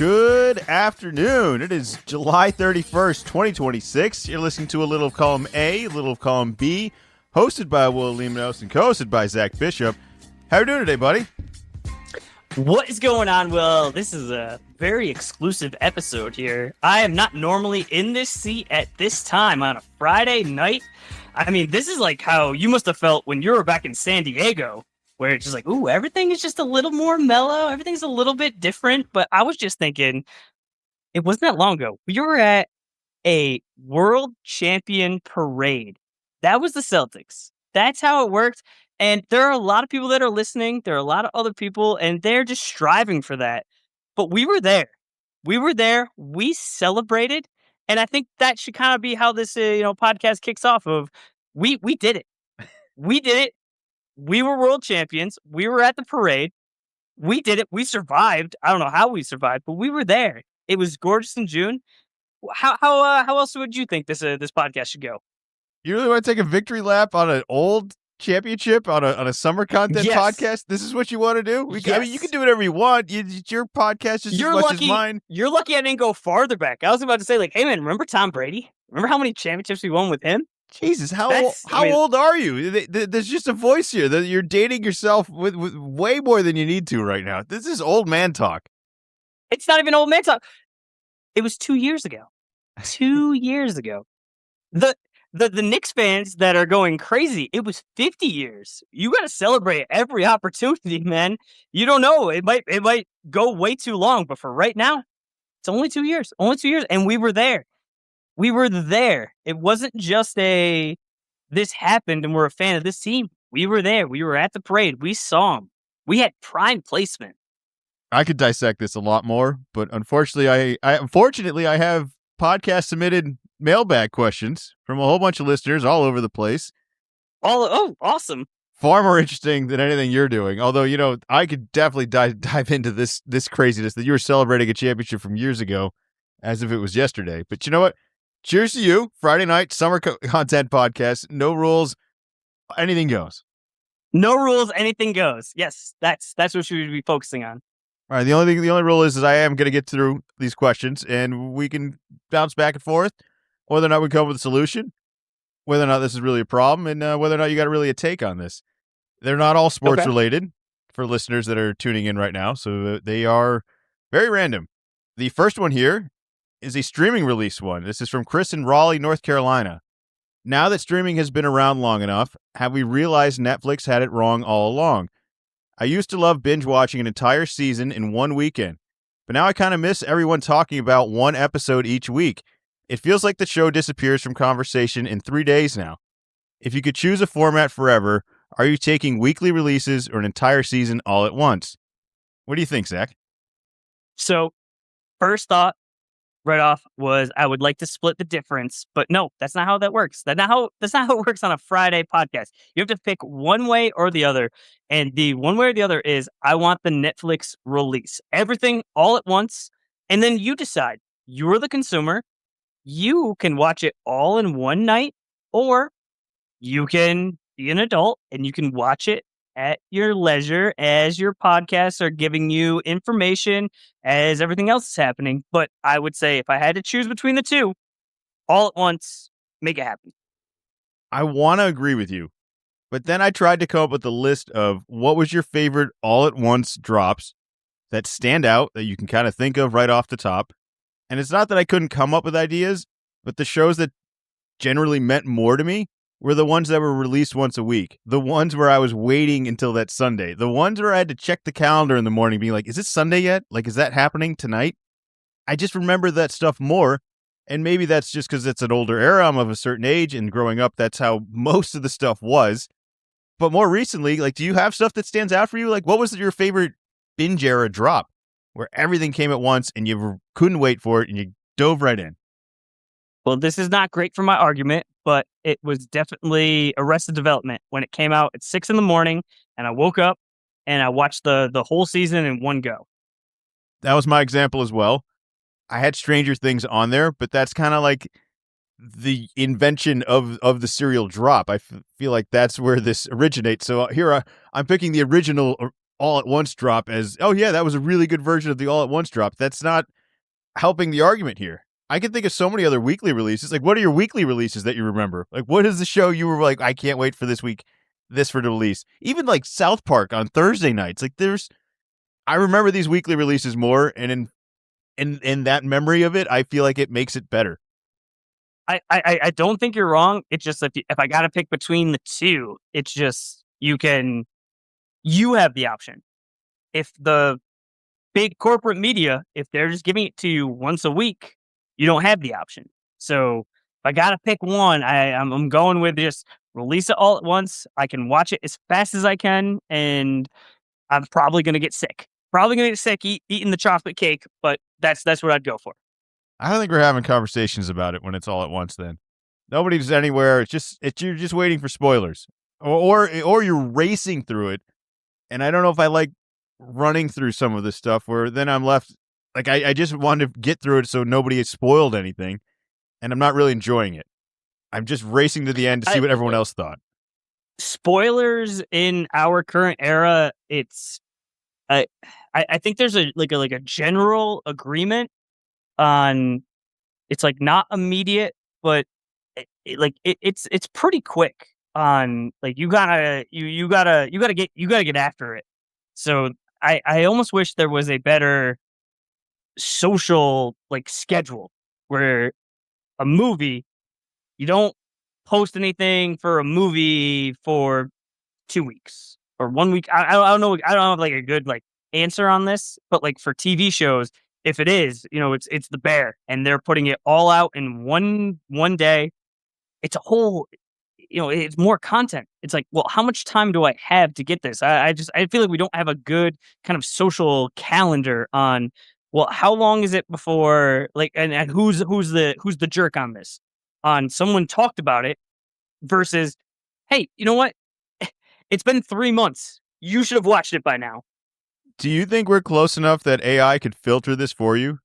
Good afternoon. It is July 31st, 2026. You're listening to a little of column A, a little of column B, hosted by Will Alimonos and co-hosted by Zach Bishop. How are you doing today, buddy? What is going on, Will? This is a very exclusive episode here. I am not normally in this seat at this time on a Friday night. I mean, this is like how you must have felt when you were back in San Diego, where it's just like, ooh, everything is just a little more mellow. Everything's a little bit different. But I was just thinking, it wasn't that long ago. We were at a world champion parade. That was the Celtics. That's how it worked. And there are a lot of people that are listening. There are a lot of other people, and they're just striving for that. But we were there. We were there. We celebrated. And I think that should kind of be how this podcast kicks off of we did it. We did it. We were world champions. We were at the parade. We did it. We survived. I don't know how we survived, but we were there. It was gorgeous in June. How else would you think this podcast should go? You really want to take a victory lap on an old championship on a summer content podcast? This is what you want to do? I mean, you can do whatever you want. It's your podcast just as much as mine. You're lucky I didn't go farther back. I was about to say, like, hey, man, remember Tom Brady? Remember how many championships we won with him? Jesus, how old are you? There's just a voice here that you're dating yourself with way more than you need to right now. This is old man talk. It's not even old man talk. It was 2 years ago. 2 years ago. The Knicks fans that are going crazy, it was 50 years. You got to celebrate every opportunity, man. You don't know. It might go way too long, but for right now, it's only 2 years. Only 2 years, and we were there. We were there. It wasn't just this happened and we're a fan of this team. We were there. We were at the parade. We saw them. We had prime placement. I could dissect this a lot more, but unfortunately, I have podcast submitted mailbag questions from a whole bunch of listeners all over the place. Oh, awesome. Far more interesting than anything you're doing. Although, I could definitely dive into this craziness that you were celebrating a championship from years ago as if it was yesterday. But you know what? Cheers to you. Friday night summer content podcast. No rules. Anything goes. No rules. Anything goes. Yes, that's what we should be focusing on. All right. The only rule is I am going to get through these questions and we can bounce back and forth whether or not we come up with a solution, whether or not this is really a problem, and whether or not you got really a take on this. They're not all sports related for listeners that are tuning in right now, so they are very random. The first one here is a streaming release one. This is from Chris in Raleigh, North Carolina. Now that streaming has been around long enough, have we realized Netflix had it wrong all along? I used to love binge watching an entire season in one weekend, but now I kind of miss everyone talking about one episode each week. It feels like the show disappears from conversation in 3 days now. If you could choose a format forever, are you taking weekly releases or an entire season all at once? What do you think, Zach? So, first thought right off was I would like to split the difference, but no, that's not how that works. That's not how it works on a Friday podcast. You have to pick one way or the other, and the one way or the other is I want the Netflix release, everything all at once, and then you decide. You're the consumer. You can watch it all in one night, or you can be an adult and you can watch it at your leisure as your podcasts are giving you information as everything else is happening. But I would say if I had to choose between the two, all at once, make it happen. I want to agree with you, but then I tried to come up with a list of what was your favorite all at once drops that stand out that you can kind of think of right off the top. And it's not that I couldn't come up with ideas, but the shows that generally meant more to me were the ones that were released once a week. The ones where I was waiting until that Sunday. The ones where I had to check the calendar in the morning being like, is it Sunday yet? Like, is that happening tonight? I just remember that stuff more. And maybe that's just because it's an older era. I'm of a certain age, and growing up, that's how most of the stuff was. But more recently, like, do you have stuff that stands out for you? Like, what was your favorite binge era drop where everything came at once and you couldn't wait for it and you dove right in? Well, this is not great for my argument, but it was definitely Arrested Development when it came out at 6 a.m, and I woke up and I watched the whole season in one go. That was my example as well. I had Stranger Things on there, but that's kind of like the invention of the serial drop. I feel like that's where this originates. So here I'm picking the original all at once drop as, oh yeah, that was a really good version of the all at once drop. That's not helping the argument here. I can think of so many other weekly releases. Like, what are your weekly releases that you remember? Like, what is the show you were like, I can't wait for this week, this for the release? Even like South Park on Thursday nights. Like, I remember these weekly releases more, and in that memory of it, I feel like it makes it better. I don't think you're wrong. It's just if I got to pick between the two, it's just you have the option. If the big corporate media, if they're just giving it to you once a week, you don't have the option. So if I got to pick one, I'm going with just release it all at once. I can watch it as fast as I can, and I'm probably going to get sick. Probably going to get sick eating the chocolate cake, but that's what I'd go for. I don't think we're having conversations about it when it's all at once. Then nobody's anywhere. You're just waiting for spoilers, or you're racing through it. And I don't know if I like running through some of this stuff where then I'm left like I just want to get through it so nobody has spoiled anything, and I'm not really enjoying it. I'm just racing to the end to see what everyone else thought. Spoilers in our current era, I think there's a general agreement on it's like not immediate, but it's pretty quick on like you gotta get after it. So I almost wish there was a better social like schedule where a movie you don't post anything for a movie for 2 weeks or 1 week. I don't know. I don't have like a good like answer on this, but like for TV shows, if it is, it's The Bear and they're putting it all out in one day. It's a whole, it's more content. It's like, well, how much time do I have to get this? I feel like we don't have a good kind of social calendar on, well, how long is it before like, and who's the jerk on this? On someone talked about it versus, hey, you know what? It's been 3 months. You should have watched it by now. Do you think we're close enough that AI could filter this for you?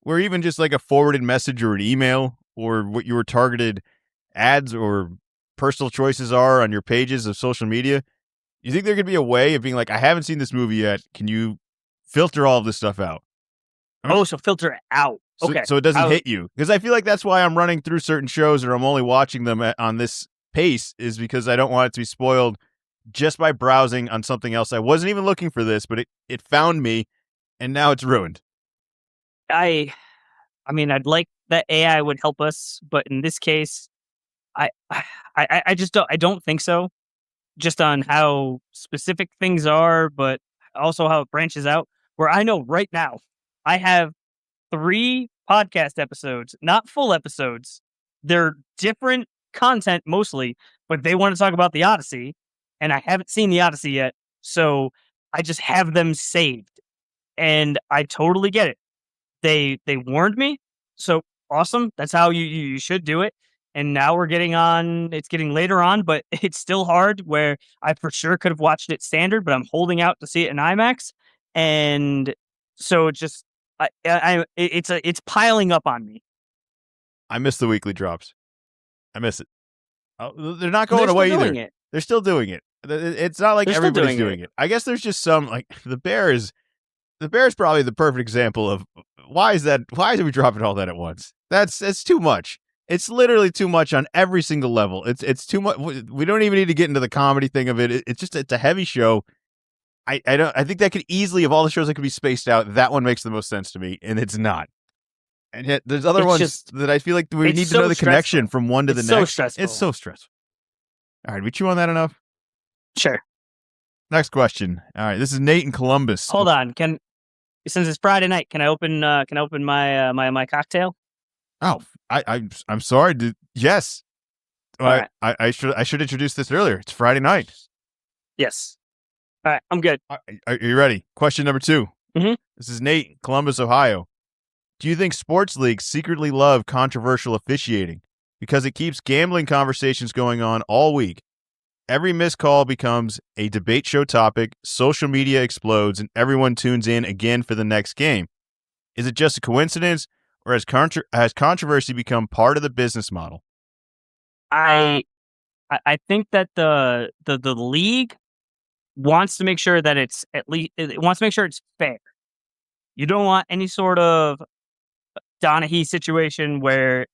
Where even just like a forwarded message or an email or what your targeted ads or personal choices are on your pages of social media, you think there could be a way of being like, I haven't seen this movie yet. Can you filter all of this stuff out? Oh, so filter it out. Okay. So it doesn't hit you. Because I feel like that's why I'm running through certain shows or I'm only watching them on this pace is because I don't want it to be spoiled just by browsing on something else. I wasn't even looking for this, but it found me and now it's ruined. I mean, I'd like that AI would help us, but in this case, I just don't think so. Just on how specific things are, but also how it branches out. Where I know right now, I have 3 podcast episodes, not full episodes. They're different content mostly, but they want to talk about the Odyssey, and I haven't seen the Odyssey yet, so I just have them saved, and I totally get it. They warned me, so awesome. That's how you should do it. And now we're getting on. It's getting later on, but it's still hard. Where I for sure could have watched it standard, but I'm holding out to see it in IMAX, and so it's just it's piling up on me. I miss the weekly drops. I miss it. They're not going away either. They're still doing it. It's not like everybody's doing it. I guess there's just some like the Bear is probably the perfect example of why is we dropping all that at once? It's too much. It's literally too much on every single level. It's too much. We don't even need to get into the comedy thing of it. It's a heavy show. I think that could easily, of all the shows that could be spaced out, that one makes the most sense to me, and it's not. And yet there's other ones that I feel like we need to know the connection from one to the next. So stressful. It's so stressful. All right, we chew on that enough? Sure. Next question. All right, this is Nate in Columbus. Hold on. Since it's Friday night, can I open my my cocktail? Oh, I'm sorry. Yes. Right. I should introduce this earlier. It's Friday night. Yes. All right, I'm good. Are you ready? Question number 2. Mm-hmm. This is Nate, Columbus, Ohio. Do you think sports leagues secretly love controversial officiating because it keeps gambling conversations going on all week? Every missed call becomes a debate show topic, social media explodes, and everyone tunes in again for the next game. Is it just a coincidence, or has controversy become part of the business model? I think that the league wants to make sure that it's at least it wants to make sure it's fair. You don't want any sort of Donaghy situation where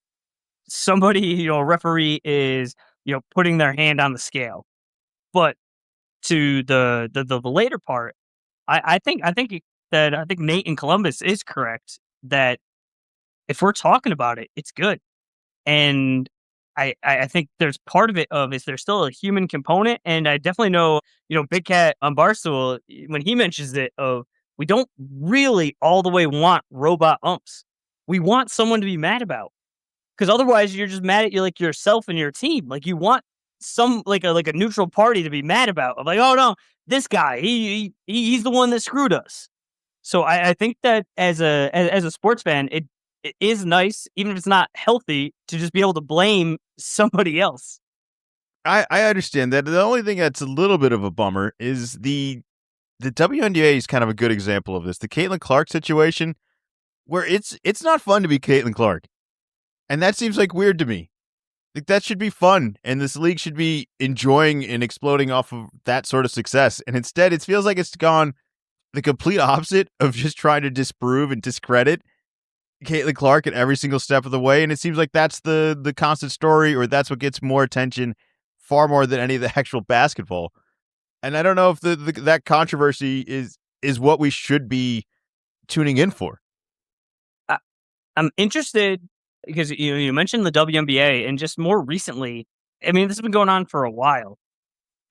somebody, a referee is, putting their hand on the scale. But to the later part, I think Nate in Columbus is correct that if we're talking about it, it's good. And I think there's part of it of is there still a human component? And I definitely know, Big Cat on Barstool when he mentions it of we don't really all the way want robot umps. We want someone to be mad about because otherwise you're just mad at you like yourself and your team. Like you want some like a neutral party to be mad about. Of like, oh no, this guy he's the one that screwed us. So I think that as a sports fan, it is nice, even if it's not healthy, to just be able to blame somebody else. I understand that. The only thing that's a little bit of a bummer is the WNBA is kind of a good example of this. The Caitlin Clark situation, where it's not fun to be Caitlin Clark, and that seems like weird to me. Like that should be fun, and this league should be enjoying and exploding off of that sort of success. And instead, it feels like it's gone the complete opposite of just trying to disprove and discredit Caitlin Clark at every single step of the way. And it seems like that's the constant story, or that's what gets more attention, far more than any of the actual basketball. And I don't know if that controversy is what we should be tuning in for. I, I'm interested because you mentioned the WNBA, and just more recently, I mean, this has been going on for a while,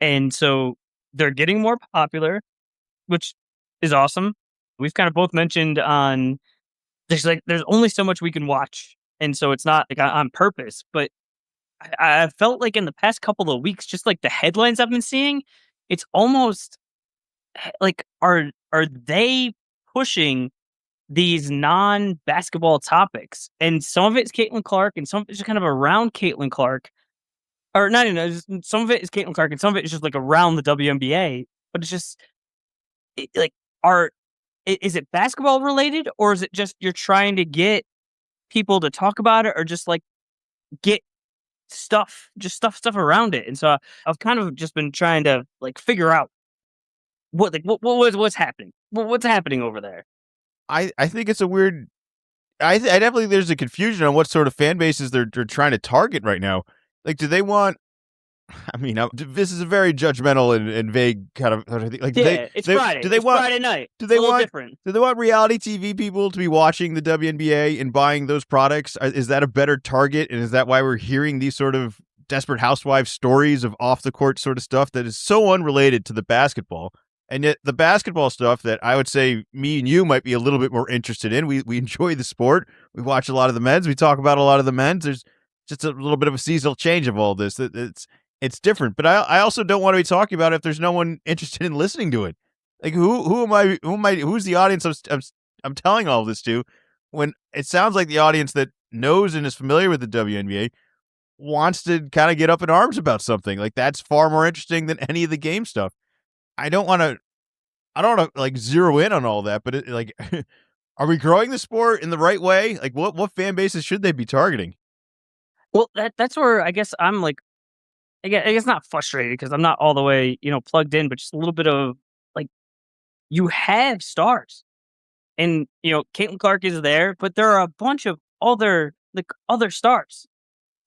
and so they're getting more popular, which is awesome. We've kind of both mentioned on there's only so much we can watch, and so it's not like on purpose. But I felt like in the past couple of weeks, just like the headlines I've been seeing, it's almost like are they pushing these non-basketball topics? And some of it's Caitlin Clark, and some of it's just kind of around Caitlin Clark, or not even. Some of it is Caitlin Clark, and some of it is just like around the WNBA. But it's just like are is it basketball related, or is it just you're trying to get people to talk about it, or just like get stuff around it? And so I've kind of just been trying to like figure out what's happening, what's happening over there. I think it's a weird. I definitely there's a confusion on what sort of fan bases they're trying to target right now. Like, do they want? I mean, this is a very judgmental and vague kind of like. Yeah, it's Friday. Do they It's want? Friday night. Do It's a they little want? different. Do they want reality TV people to be watching the WNBA and buying those products? Is that a better target? And is that why we're hearing these sort of desperate housewives stories of off the court sort of stuff that is so unrelated to the basketball? And yet the basketball stuff that I would say me and you might be a little bit more interested in. We enjoy the sport. We watch a lot of the men's. We talk about a lot of the men's. There's just a little bit of a seasonal change of all this. It's different. But I also don't want to be talking about it if there's no one interested in listening to it. Like who's the audience I'm telling all of this to, when it sounds like the audience that knows and is familiar with the WNBA wants to kind of get up in arms about something. Like that's far more interesting than any of the game stuff. I don't want to. I don't want to like zero in on all that, but like, are we growing the sport in the right way? Like, what fan bases should they be targeting? Well, that's where I guess I'm like, I guess not frustrated because I'm not all the way, plugged in, but just a little bit of like, you have stars, and Caitlin Clark is there, but there are a bunch of other stars.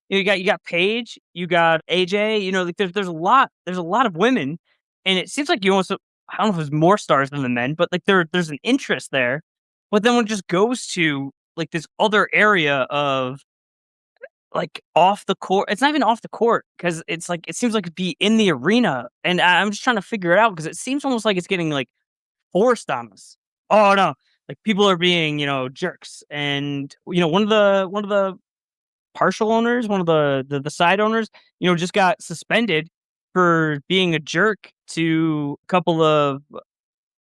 You got Paige, you got AJ. Like there's a lot of women, and it seems like you almost I don't know if there's more stars than the men, but like there's an interest there. But then when it just goes to like this other area of like off the court, it's not even off the court because it's like it seems like it'd be in the arena, and I'm just trying to figure it out because it seems almost like it's getting like forced on us. Oh no, like people are being jerks, and one of the partial owners, one of the side owners, just got suspended for being a jerk to a couple of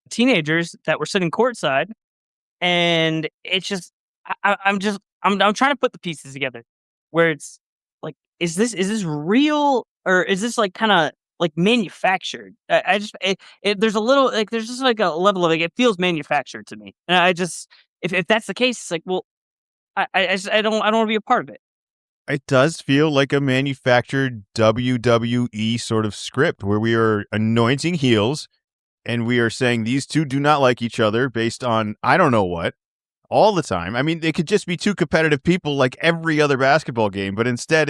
teenagers that were sitting courtside. And it's just, I'm trying to put the pieces together where it's like, is this real, or is this like kind of like manufactured? I just, there's a little, like, there's just like a level of like, it feels manufactured to me. And I just, if that's the case, it's like, well, I don't want to be a part of it. It does feel like a manufactured WWE sort of script where we are anointing heels and we are saying these two do not like each other based on I don't know what all the time. I mean, they could just be two competitive people like every other basketball game, but instead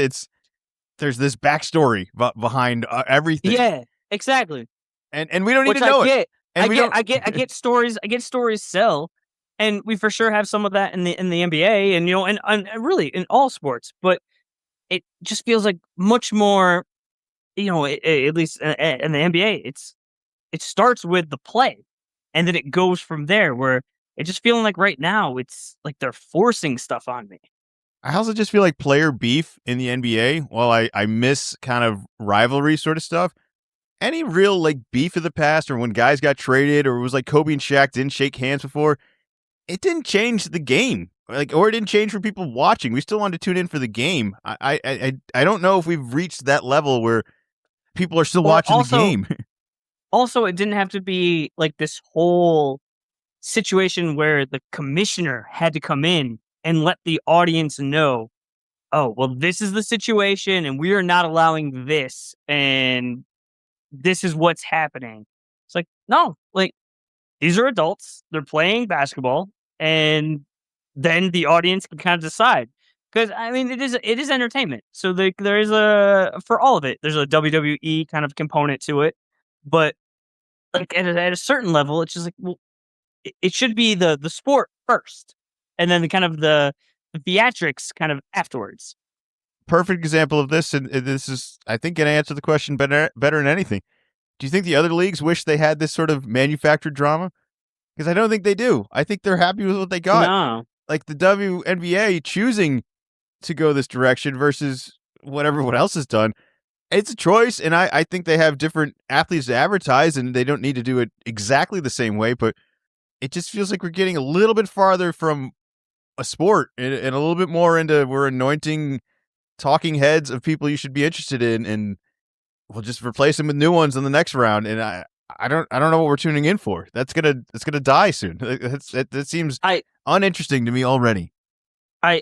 there's this backstory behind everything, Yeah, exactly. and we don't Which even I know it, get. and we don't. I get stories. I get stories sell, and we for sure have some of that in the NBA, and and really in all sports. But it just feels like much more. At least in the NBA, it starts with the play, and then it goes from there. Where it's just feeling like right now, it's like they're forcing stuff on me. I also just feel like player beef in the NBA. While I miss kind of rivalry sort of stuff, any real like beef of the past, or when guys got traded, or it was like Kobe and Shaq didn't shake hands before, it didn't change the game. Like, or it didn't change for people watching. We still wanted to tune in for the game. I don't know if we've reached that level where people are still Or watching the game. also, it didn't have to be like this whole situation where the commissioner had to come in and let the audience know, oh, well, this is the situation, and we are not allowing this, and this is what's happening. It's like, no, like these are adults, they're playing basketball, and then the audience can kind of decide. Because I mean, it is entertainment, so there is a for all of it. There's a WWE kind of component to it, but like at a certain level, it's just like, well, it should be the sport first, and then the theatrics kind of afterwards. Perfect example of this, and this is, I think, going to answer the question better than anything. Do you think the other leagues wish they had this sort of manufactured drama? Because I don't think they do. I think they're happy with what they got. No, Like the WNBA choosing to go this direction versus what everyone else has done. It's a choice, and I think they have different athletes to advertise, and they don't need to do it exactly the same way, but it just feels like we're getting a little bit farther from a sport and a little bit more into we're anointing talking heads of people you should be interested in, and we'll just replace them with new ones in the next round. And I don't know what we're tuning in for. It's gonna die soon. That seems I uninteresting to me already. I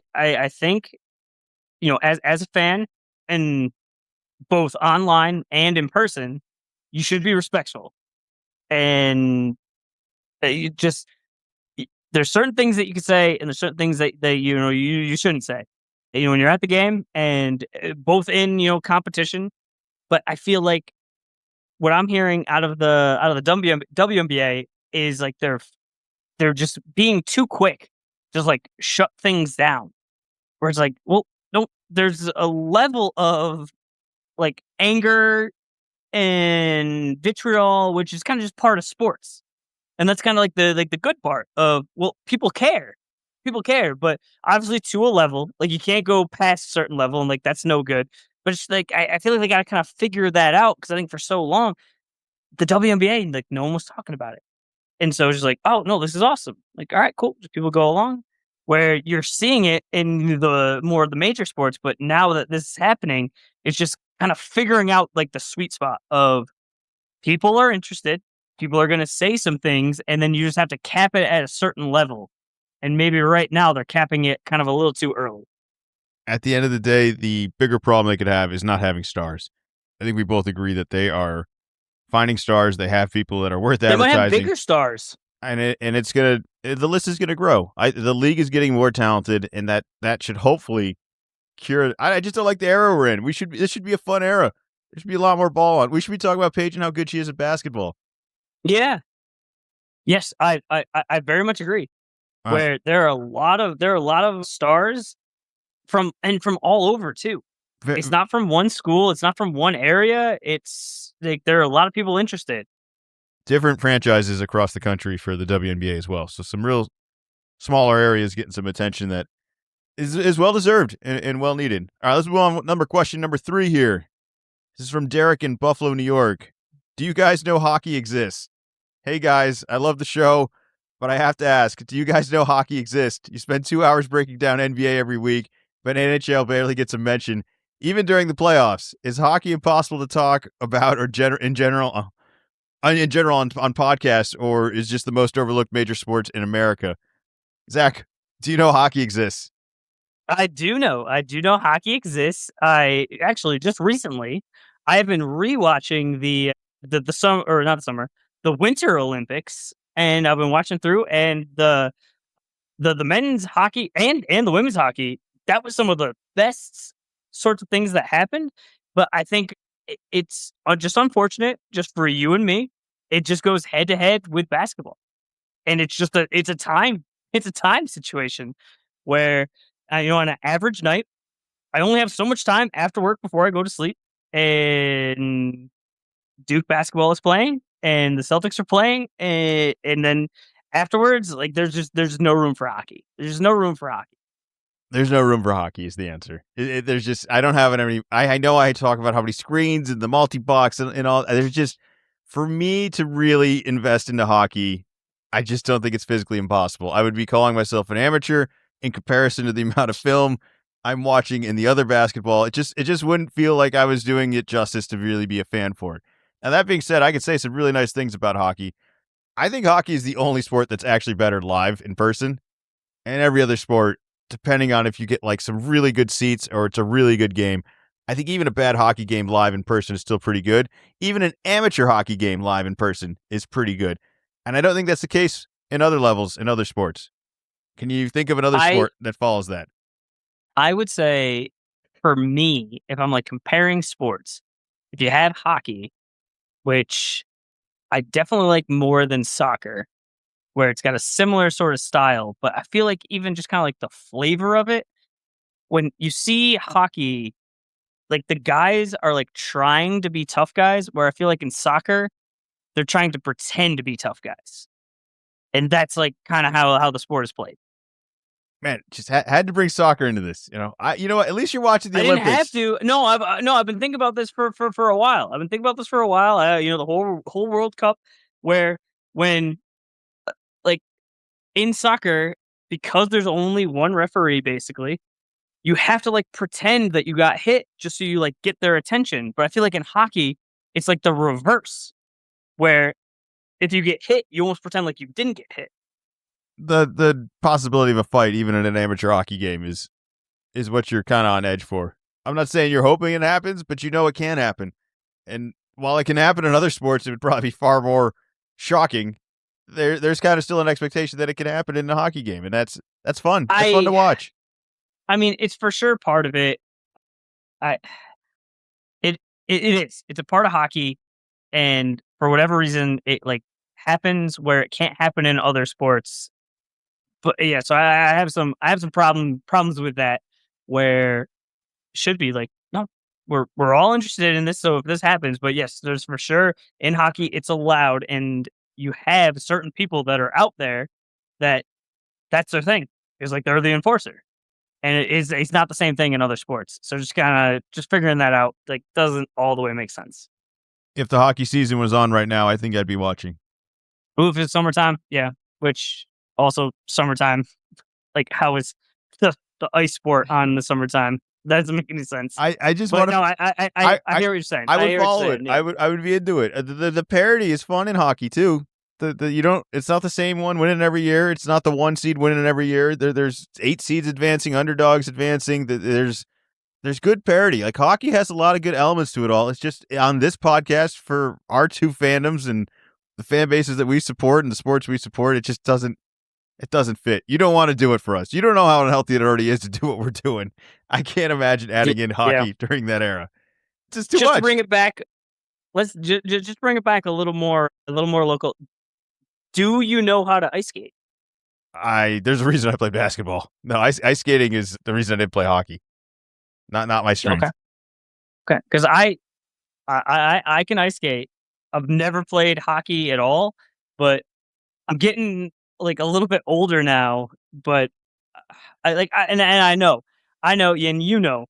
think as a fan, and both online and in person, you should be respectful, and you just there's certain things that you can say, and there's certain things that you shouldn't say. When you're at the game, and both in competition. But I feel like what I'm hearing out of the WNBA is like they're just being too quick, just like shut things down. Where it's like, well, no, there's a level of like anger and vitriol, which is kind of just part of sports. And that's kind of like the good part of, well, people care. People care, but obviously to a level, like you can't go past a certain level, and like that's no good. But it's like I feel like they gotta kind of figure that out, because I think for so long the WNBA, like no one was talking about it. And so it's just like, oh no, this is awesome. Like, all right, cool. Just people go along. Where you're seeing it in the more of the major sports, but now that this is happening, it's just kind of figuring out like the sweet spot of people are interested, people are going to say some things, and then you just have to cap it at a certain level. And maybe right now they're capping it kind of a little too early. At the end of the day, the bigger problem they could have is not having stars. I think we both agree that they are finding stars. They have people that are worth They might have advertising, bigger stars. and it's gonna the list is gonna grow. The league is getting more talented, and that should hopefully cure. I just don't like the era we're in. This should be a fun era. There should be a lot more ball on. We should be talking about Paige and how good she is at basketball. Yeah. Yes, I very much agree. Uh, Where there are a lot of stars from all over too. It's not from one school. It's not from one area. It's like there are a lot of people interested. Different franchises across the country for the WNBA as well. So some real smaller areas getting some attention that is well deserved and well needed. All right, let's move on. Question number 3 here. This is from Derek in Buffalo, New York. Do you guys know hockey exists? Hey guys, I love the show, but I have to ask, do you guys know hockey exists? You spend 2 hours breaking down NBA every week, but NHL barely gets a mention, even during the playoffs. Is hockey impossible to talk about or in general on podcasts, or is just the most overlooked major sports in America? Zach, do you know hockey exists? I do know. I do know hockey exists. I actually just recently, I have been rewatching the summer, or not the summer, the Winter Olympics, and I've been watching through, and the men's hockey and the women's hockey. That was some of the best sorts of things that happened. But I think it's just unfortunate, just for you and me. It just goes head to head with basketball, and it's a time situation where on an average night I only have so much time after work before I go to sleep, and Duke basketball is playing, and the Celtics are playing, and then afterwards, like there's no room for hockey. There's no room for hockey. There's no room for hockey is the answer. There's just I don't have it any. I know I talk about how many screens and the multi box and all. There's just for me to really invest into hockey, I just don't think it's physically impossible. I would be calling myself an amateur in comparison to the amount of film I'm watching in the other basketball. It just wouldn't feel like I was doing it justice to really be a fan for it. Now that being said, I could say some really nice things about hockey. I think hockey is the only sport that's actually better live in person, and every other sport, depending on if you get like some really good seats or it's a really good game. I think even a bad hockey game live in person is still pretty good. Even an amateur hockey game live in person is pretty good. And I don't think that's the case in other levels in other sports. Can you think of another I sport that follows that? I would say for me, if I'm like comparing sports, if you have hockey, which I definitely like more than soccer, where it's got a similar sort of style, but I feel like even just kind of like the flavor of it, when you see hockey, like the guys are like trying to be tough guys, where I feel like in soccer, they're trying to pretend to be tough guys. And that's like kind of how the sport is played. Man, just had to bring soccer into this. You know what? At least you're watching the I didn't have Olympics. to. No, I've been thinking about this for a while. I've been thinking about this for a while. The whole World Cup, where when like in soccer, because there's only one referee, basically, you have to like pretend that you got hit just so you like get their attention. But I feel like in hockey, it's like the reverse, where if you get hit, you almost pretend like you didn't get hit. The possibility of a fight, even in an amateur hockey game, is what you're kind of on edge for. I'm not saying you're hoping it happens, but you know it can happen. And while it can happen in other sports, it would probably be far more shocking. There's kind of still an expectation that it can happen in a hockey game, and that's fun. That's fun to I watch. I mean, it's for sure part of it. I it it is. It's a part of hockey, and for whatever reason, it like happens where it can't happen in other sports. But yeah, so I have some problems with that, where should be like, no, we're all interested in this. So if this happens, but yes, there's for sure in hockey it's allowed, and you have certain people that are out there that that's their thing. It's like they're the enforcer. And it's not the same thing in other sports. So just kind of just figuring that out like doesn't all the way make sense. If the hockey season was on right now, I think I'd be watching. Ooh, if it's summertime, yeah. Which also summertime, like how is the ice sport on the summertime? That doesn't make any sense. I just But want no, to. I hear what you're saying. I I would hear what you're follow it. saying. Yeah. I would be into it. The parody is fun in hockey too. The you don't. It's not the same one winning every year. It's not the one seed winning every year. There's 8 seeds advancing, underdogs advancing. There's good parody. Like hockey has a lot of good elements to it all. It's just on this podcast for our two fandoms and the fan bases that we support and the sports we support. It doesn't fit. You don't want to do it for us. You don't know how unhealthy it already is to do what we're doing. I can't imagine adding in Yeah. hockey during that era. It's just too Just to much. bring it back, let's just bring it back a little more local. Do you know how to ice skate? There's a reason I play basketball. No, ice skating is the reason I didn't play hockey. Not my Okay. strength. Okay. Because I can ice skate. I've never played hockey at all, but I'm getting like a little bit older now. But and I know, and you know,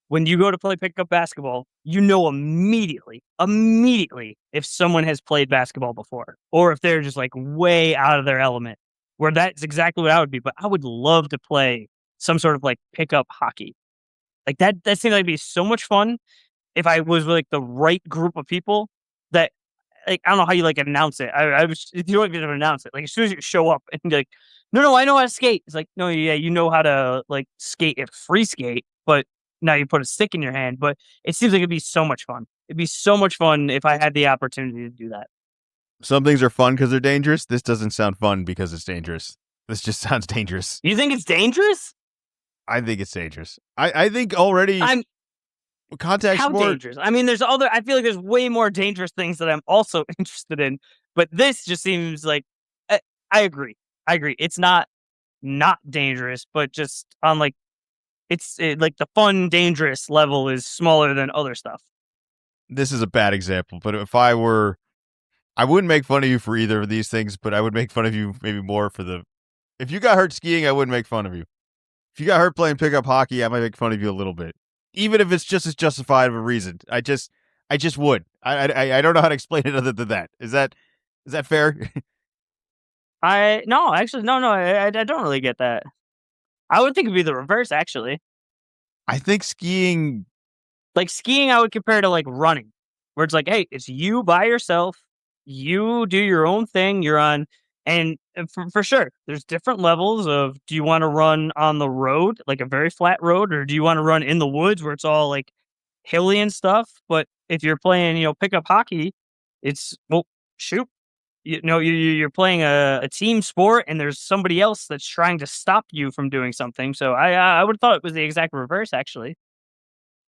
when you go to play pickup basketball, you know immediately if someone has played basketball before, or if they're just like way out of their element. Where that's exactly what I would be. But I would love to play some sort of like pickup hockey. Like that seems like it'd be so much fun if I was with like the right group of people that like I don't know how you like announce it. I was you don't even announce it. Like as soon as you show up and you're like, no, I know how to skate. It's like, no, yeah, you know how to like skate if free skate, but now you put a stick in your hand. But it seems like it'd be so much fun. It'd be so much fun if I had the opportunity to do that. Some things are fun because they're dangerous. This doesn't sound fun because it's dangerous. This just sounds dangerous. You think it's dangerous? I think it's dangerous. I think already I'm contact How sport. dangerous? I mean, I feel like there's way more dangerous things that I'm also interested in, but this just seems like I, I agree. I agree. It's not dangerous, but just on like like the fun dangerous level is smaller than other stuff. This is a bad example, but if I were, I wouldn't make fun of you for either of these things, but I would make fun of you maybe more for the. If you got hurt skiing, I wouldn't make fun of you. If you got hurt playing pickup hockey, I might make fun of you a little bit, even if it's just as justified of a reason. I just would. I don't know how to explain it other than that. Is that fair? I no, actually, no, I don't really get that. I would think it'd be the reverse, actually. I think skiing. Like skiing, I would compare to like running, where it's like, hey, it's you by yourself. You do your own thing. You're on, and for sure, there's different levels of do you want to run on the road, like a very flat road, or do you want to run in the woods where it's all like hilly and stuff? But if you're playing, pickup hockey, it's well, shoot, you're playing a team sport, and there's somebody else that's trying to stop you from doing something. So I would have thought it was the exact reverse, actually.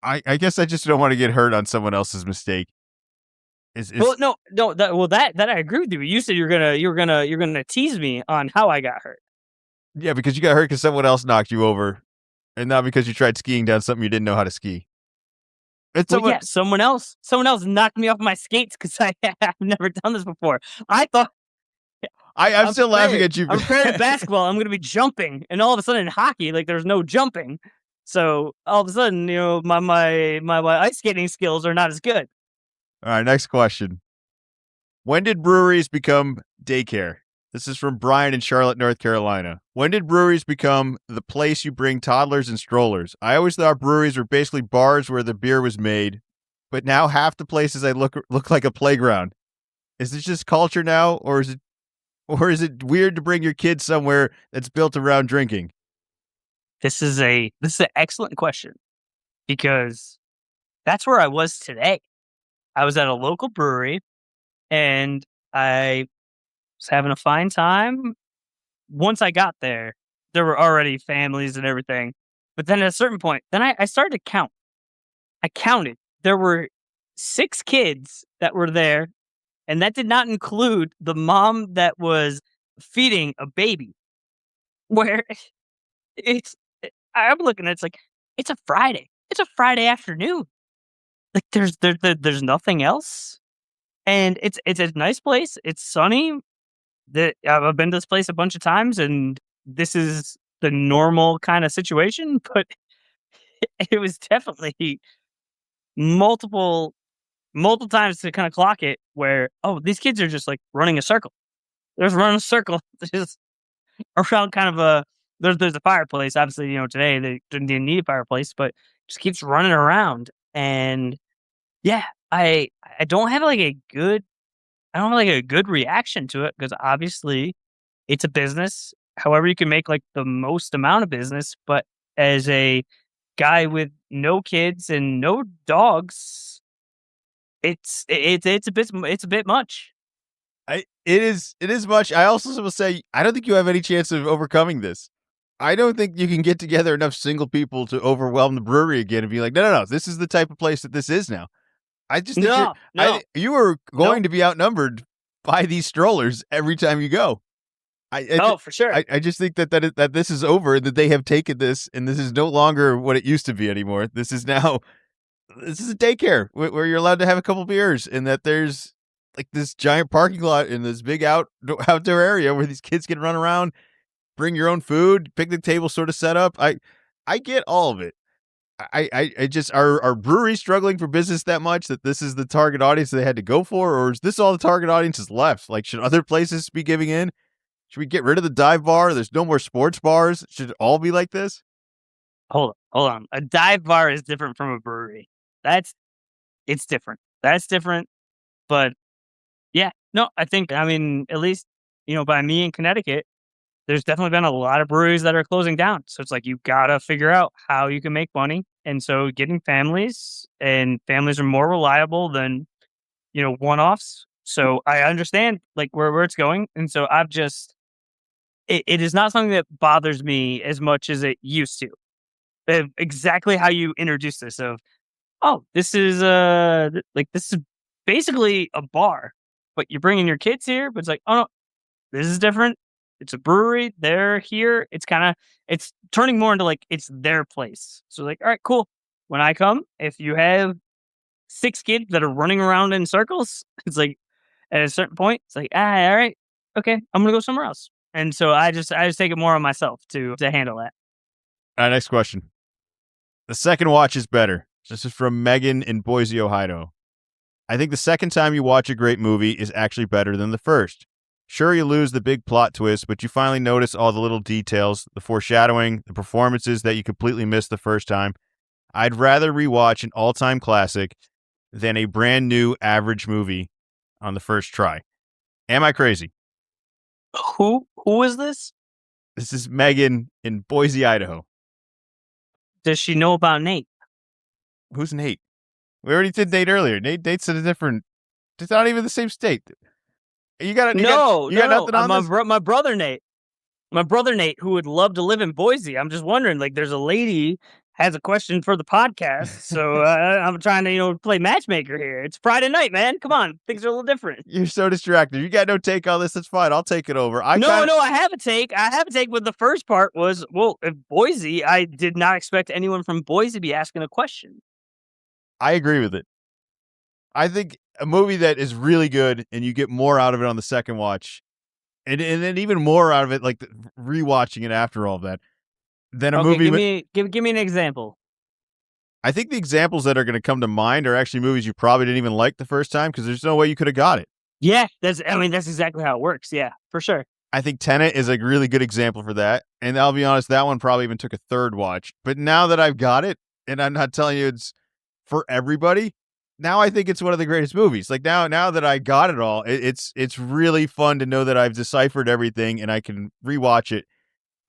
I guess I just don't want to get hurt on someone else's mistake. Well, Is no, that I agree with you. You said you're gonna tease me on how I got hurt. Yeah, because you got hurt because someone else knocked you over, and not because you tried skiing down something you didn't know how to ski. It's Well, someone. yeah, someone else knocked me off my skates because I've never done this before. I thought I'm still laughing at you. I'm prepared in basketball. I'm gonna be jumping, and all of a sudden in hockey, like there's no jumping. So all of a sudden, my ice skating skills are not as good. All right, next question. When did breweries become daycare? This is from Brian in Charlotte, North Carolina. When did breweries become the place you bring toddlers and strollers? I always thought breweries were basically bars where the beer was made, but now half the places I look like a playground. Is this just culture now, or is it weird to bring your kids somewhere that's built around drinking? This is an excellent question because that's where I was today. I was at a local brewery and I was having a fine time. Once I got there, there were already families and everything. But then at a certain point, then I started to count. I counted. There were 6 kids that were there, and that did not include the mom that was feeding a baby. Where it's, I'm looking at it's like, it's a Friday. It's a Friday afternoon. Like there's nothing else. And it's a nice place. It's sunny. I've been to this place a bunch of times, and this is the normal kind of situation. But it was definitely multiple multiple times to kind of clock it. Where these kids are just like running a circle. They're just running a circle, just around kind of a. There's a fireplace. Obviously, today they didn't need a fireplace, but just keeps running around. And yeah, I don't have like a good I don't have like a good reaction to it because obviously it's a business. However, you can make like the most amount of business, but as a guy with no kids and no dogs, it's a bit much. It is much. I also will say I don't think you have any chance of overcoming this. I don't think you can get together enough single people to overwhelm the brewery again and be like, no, this is the type of place that this is now. I just think No, no, you are going nope. to be outnumbered by these strollers every time you go. Oh, for sure. I just think that this is over, that they have taken this, and this is no longer what it used to be anymore. This is a daycare where you're allowed to have a couple beers, and that there's like this giant parking lot in this big outdoor area where these kids can run around, bring your own food, picnic table sort of setup. I get all of it. I just are breweries struggling for business that much that this is the target audience they had to go for, or is this all the target audience is left? Like, should other places be giving in? Should we get rid of the dive bar? There's no more sports bars. Should it all be like this? Hold on. A dive bar is different from a brewery. It's different. That's different. But No, I mean, at least, by me in Connecticut, there's definitely been a lot of breweries that are closing down. So it's like you gotta figure out how you can make money. And so getting families are more reliable than, one offs. So I understand like where it's going. And so it is not something that bothers me as much as it used to. Exactly how you introduce this of, oh, this is this is basically a bar, but you're bringing your kids here, but it's like, oh no, this is different. It's a brewery. They're here. It's turning more into like it's their place. So like, all right, cool. When I come, if you have 6 kids that are running around in circles, it's like at a certain point, it's like, all right, okay, I'm gonna go somewhere else. And so I just take it more on myself to handle that. All right, next question. The second watch is better. This is from Megan in Boise, Ohio. I think the second time you watch a great movie is actually better than the first. Sure, you lose the big plot twist, but you finally notice all the little details, the foreshadowing, the performances that you completely missed the first time. I'd rather rewatch an all-time classic than a brand new average movie on the first try. Am I crazy? Who is this? This is Megan in Boise, Idaho. Does she know about Nate? Who's Nate? We already did Nate earlier. Nate's in a different. It's not even the same state. No, You got no, no. nothing on this. My brother Nate. My brother Nate, who would love to live in Boise. I'm just wondering, like, there's a lady has a question for the podcast, so I'm trying to, play matchmaker here. It's Friday night, man. Come on, things are a little different. You're so distracted. You got no take on this. That's fine. I'll take it over. No, I have a take. But the first part was, well, if Boise, I did not expect anyone from Boise to be asking a question. I agree with it. I think a movie that is really good and you get more out of it on the second watch, and then even more out of it, like rewatching it after all of that, than a Okay, movie. give me an example. I think the examples that are going to come to mind are actually movies you probably didn't even like the first time because there's no way you could have got it. Yeah, that's exactly how it works. Yeah, for sure. I think Tenet is a really good example for that. And I'll be honest, that one probably even took a third watch. But now that I've got it, and I'm not telling you it's for everybody, now I think it's one of the greatest movies. Like now that I got it all, it's really fun to know that I've deciphered everything and I can rewatch it.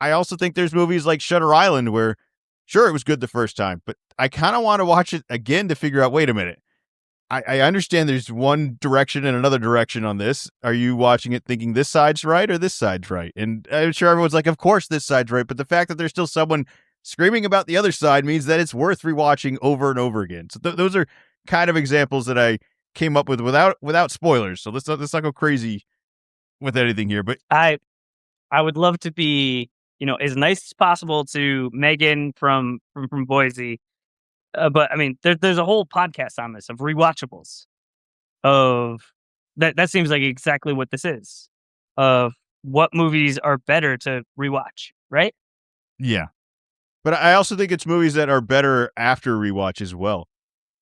I also think there's movies like Shutter Island where, sure, it was good the first time, but I kind of want to watch it again to figure out, wait a minute. I understand there's one direction and another direction on this. Are you watching it thinking this side's right or this side's right? And I'm sure everyone's like, of course this side's right. But the fact that there's still someone screaming about the other side means that it's worth rewatching over and over again. So those are kind of examples that I came up with without spoilers. So let's not go crazy with anything here. But I would love to be, as nice as possible to Megan from Boise. But I mean, there's a whole podcast on this of rewatchables of that seems like exactly what this is of what movies are better to rewatch, right? yeah, but I also think it's movies that are better after rewatch as well.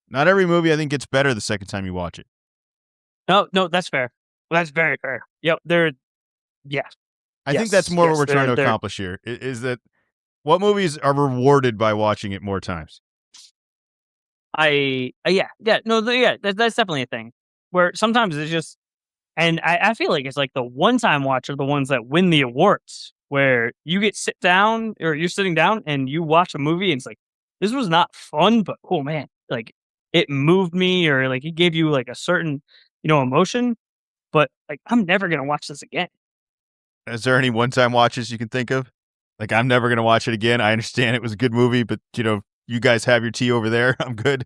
Not every movie I think gets better the second time you watch it. No, that's fair. That's very fair. Yep, yeah, I think that's more what we're trying to they're accomplish here is that what movies are rewarded by watching it more times. yeah, no, that's definitely a thing where sometimes it's just, and I feel like it's like the one time watch are the ones that win the awards where you get sit down or you're sitting down and you watch a movie and it's like, this was not fun, but oh man, like it moved me or like it gave you like a certain, emotion, but like I'm never going to watch this again. Is there any one-time watches you can think of? Like, I'm never going to watch it again. I understand it was a good movie, but, you guys have your tea over there. I'm good.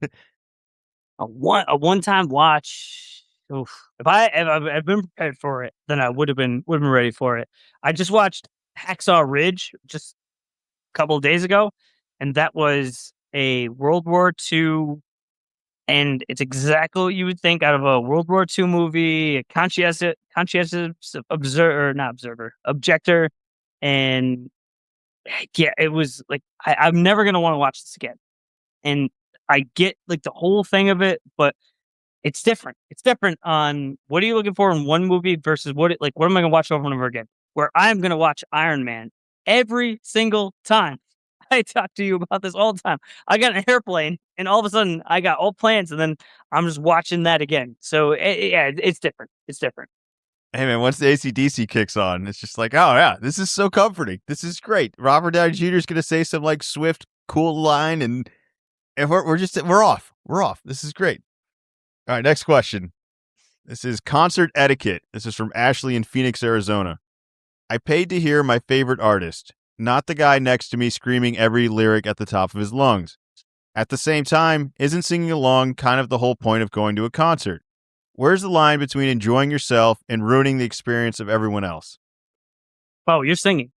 A one time watch. Oof. If I've been prepared for it, then I would have been ready for it. I just watched Hacksaw Ridge just a couple of days ago, and that was a World War II, and it's exactly what you would think out of a World War II movie. A conscientious observer, not observer, objector, and yeah, it was like I'm never gonna want to watch this again. And I get like the whole thing of it, but it's different. It's different on what are you looking for in one movie versus what am I gonna watch over and over again? Where I'm gonna watch Iron Man every single time. I talk to you about this all the time. I got an airplane, and all of a sudden I got all plans, and then I'm just watching that again. So yeah, it's different. It's different. Hey man, once the AC/DC kicks on, it's just like, oh yeah, this is so comforting. This is great. Robert Downey Jr. is gonna say some like swift, cool line, and we're off. We're off. This is great. All right, next question. This is concert etiquette. This is from Ashley in Phoenix, Arizona. I paid to hear my favorite artist, not the guy next to me screaming every lyric at the top of his lungs. At the same time, isn't singing along kind of the whole point of going to a concert? Where's the line between enjoying yourself and ruining the experience of everyone else? Oh, you're singing.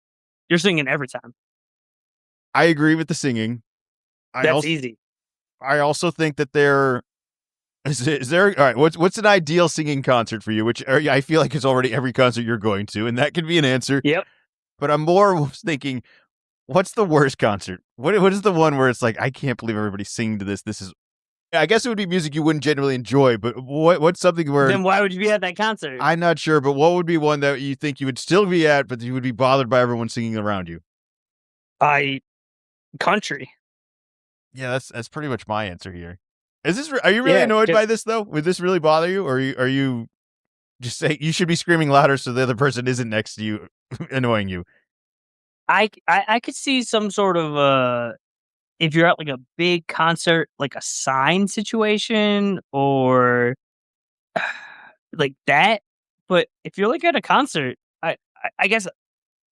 You're singing every time. I agree with the singing. I That's also easy. I also think that there is there all right. What's an ideal singing concert for you? Which I feel like is already every concert you're going to, and that could be an answer. Yep. But I'm more thinking, what's the worst concert? What is the one where it's like I can't believe everybody's singing to this? This is I guess it would be music you wouldn't generally enjoy, but what's something where Then why would you be at that concert? I'm not sure, but what would be one that you think you would still be at, but you would be bothered by everyone singing around you? Country. Yeah, that's pretty much my answer here. Is this? Are you really Yeah, annoyed by this though? Would this really bother you, or are you just saying you should be screaming louder so the other person isn't next to you, annoying you? I could see some sort of if you're at like a big concert, like a sign situation or like that. But if you're like at a concert, I guess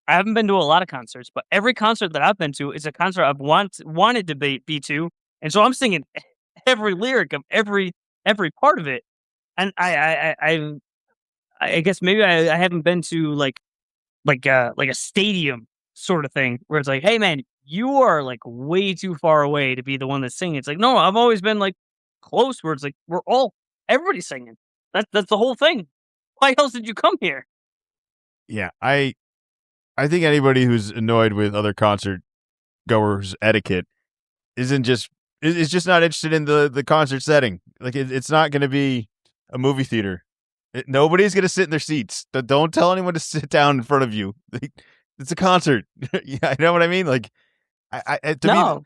I haven't been to a lot of concerts, but every concert that I've been to is a concert I've wanted to be to, and so I'm singing every lyric of every part of it. And I guess maybe I haven't been to like a stadium sort of thing where it's like, hey man, you are like way too far away to be the one that's singing. It's like, no, I've always been like close where it's like everybody's singing. That's the whole thing. Why else did you come here? Yeah, I think anybody who's annoyed with other concert goers' etiquette isn't just is just not interested in the concert setting. Like it's not going to be a movie theater. Nobody's going to sit in their seats. Don't tell anyone to sit down in front of you. It's a concert. Yeah, you know what I mean? Like, No,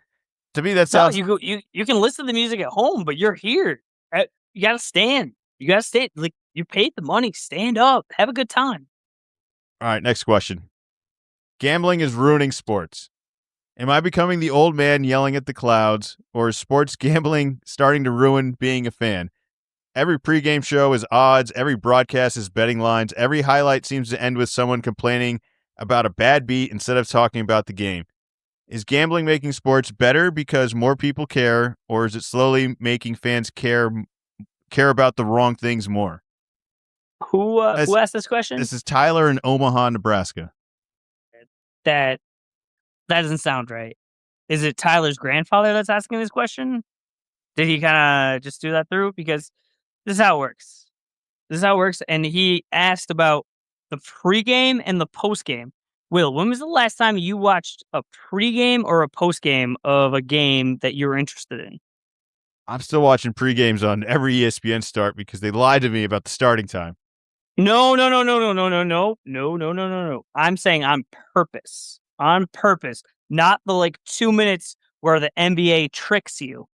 to me that no, sounds. you can listen to the music at home, but you're here. You gotta stand. You gotta stand. Like you paid the money. Stand up. Have a good time. All right, next question. Gambling is ruining sports. Am I becoming the old man yelling at the clouds, or is sports gambling starting to ruin being a fan? Every pregame show is odds. Every broadcast is betting lines. Every highlight seems to end with someone complaining about a bad beat instead of talking about the game. Is gambling making sports better because more people care, or is it slowly making fans care about the wrong things more? Who asked this question? This is Tyler in Omaha, Nebraska. That that doesn't sound right. Is it Tyler's grandfather that's asking this question? Did he kind of just do that through? Because this is how it works. This is how it works. And he asked about the pregame and the postgame. Will, when was the last time you watched a pregame or a postgame of a game that you were interested in? I'm still watching pregames on every ESPN start because they lied to me about the starting time. No, no, no, no, no, no, no, no, no, no, no, no, no. I'm saying on purpose. On purpose. Not the like 2 minutes where the NBA tricks you.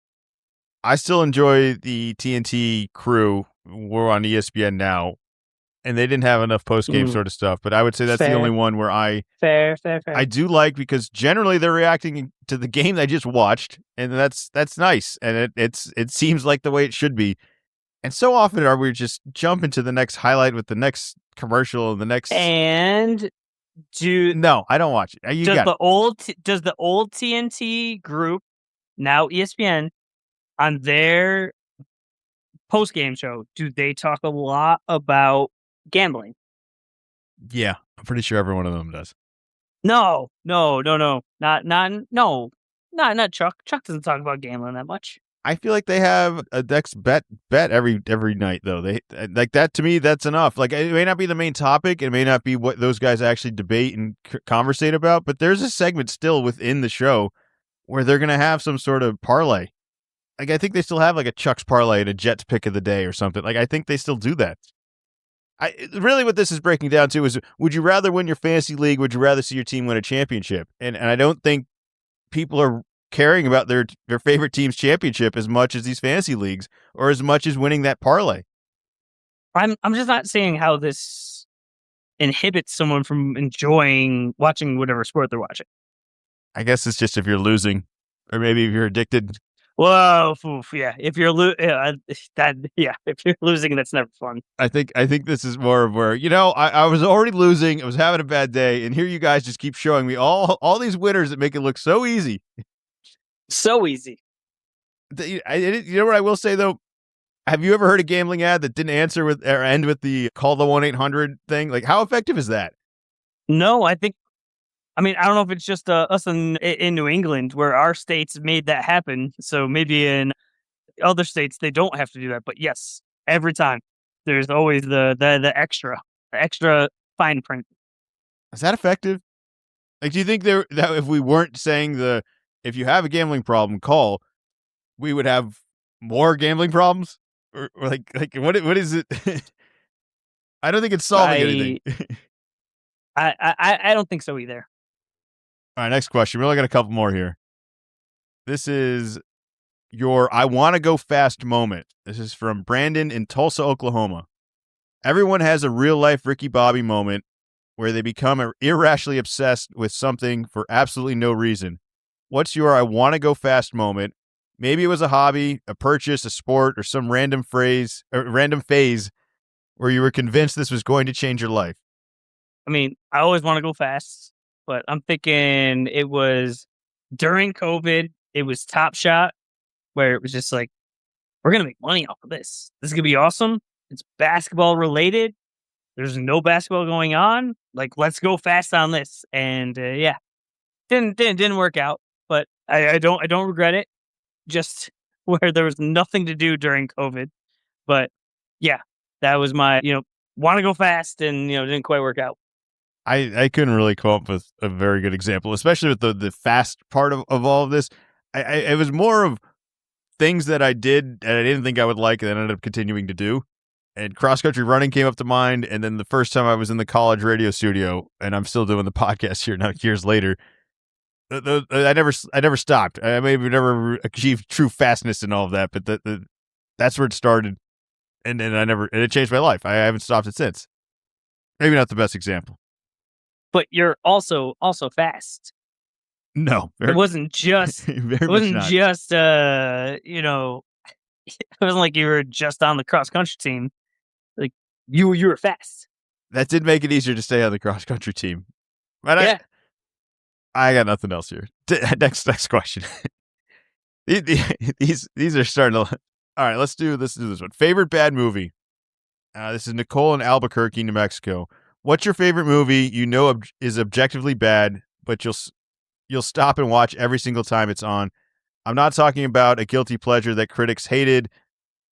I still enjoy the TNT crew. We're on ESPN now, and they didn't have enough post game sort of stuff. But I would say that's the only Fair, one where fair, fair, fair. I do like because generally they're reacting to the game they just watched, and that's nice, and it seems like the way it should be. And so often are we just jumping to the next highlight with the next commercial and the next. And do No, I don't watch it. You got it. does the old TNT group, now ESPN, on their post game show, do they talk a lot about gambling? Yeah, I'm pretty sure every one of them does. No, no, no, no, no, not Chuck. Chuck doesn't talk about gambling that much. I feel like they have a next bet every night though. They like that to me. That's enough. Like it may not be the main topic. It may not be what those guys actually debate and conversate about. But there's a segment still within the show where they're gonna have some sort of parlay. Like I think they still have like a Chuck's parlay and a Jets pick of the day or something. Like I think they still do that. I really what this is breaking down to is: would you rather win your fantasy league? Would you rather see your team win a championship? And I don't think people are caring about their favorite team's championship as much as these fantasy leagues or as much as winning that parlay. I'm just not seeing how this inhibits someone from enjoying watching whatever sport they're watching. I guess it's just if you're losing, or maybe if you're addicted. Whoa, oof, yeah. If you're if you're losing, that's never fun. I think this is more of where, I was already losing, I was having a bad day, and here you guys just keep showing me all these winners that make it look so easy. So easy. You know what I will say though? Have you ever heard a gambling ad that didn't answer with or end with the call the 1-800 thing? Like, how effective is that? No, I mean, I don't know if it's just us in New England where our states made that happen. So maybe in other states they don't have to do that. But yes, every time there's always the extra fine print. Is that effective? Like, do you think that if we weren't saying if you have a gambling problem, call, we would have more gambling problems? Or like what is it? I don't think it's solving anything. I I don't think so either. All right, next question. We only got a couple more here. This is your I want to go fast moment. This is from Brandon in Tulsa, Oklahoma. Everyone has a real life Ricky Bobby moment where they become irrationally obsessed with something for absolutely no reason. What's your I want to go fast moment? Maybe it was a hobby, a purchase, a sport, or some random phase where you were convinced this was going to change your life. I mean, I always want to go fast, but I'm thinking it was during COVID. It was Top Shot, where it was just like, we're gonna make money off of this. This is gonna be awesome. It's basketball related. There's no basketball going on. Like, let's go fast on this. And yeah, didn't work out, but I don't regret it. Just where there was nothing to do during COVID. But yeah, that was my want to go fast and didn't quite work out. I couldn't really come up with a very good example, especially with the fast part of all of this. It was more of things that I did and I didn't think I would like and ended up continuing to do. And cross country running came up to mind. And then the first time I was in the college radio studio, and I'm still doing the podcast here now years later. I never stopped. I maybe never achieved true fastness and all of that, but that's where it started. And it changed my life. I haven't stopped it since. Maybe not the best example. But you're also fast. No, It wasn't just very it much wasn't not. just it wasn't like you were just on the cross country team. Like you were fast. That did make it easier to stay on the cross country team. But Yeah. I got nothing else here. Next question. These are starting to. All right, let's do this one. Favorite bad movie. This is Nicole in Albuquerque, New Mexico. What's your favorite movie you know is objectively bad, but you'll stop and watch every single time it's on? I'm not talking about a guilty pleasure that critics hated,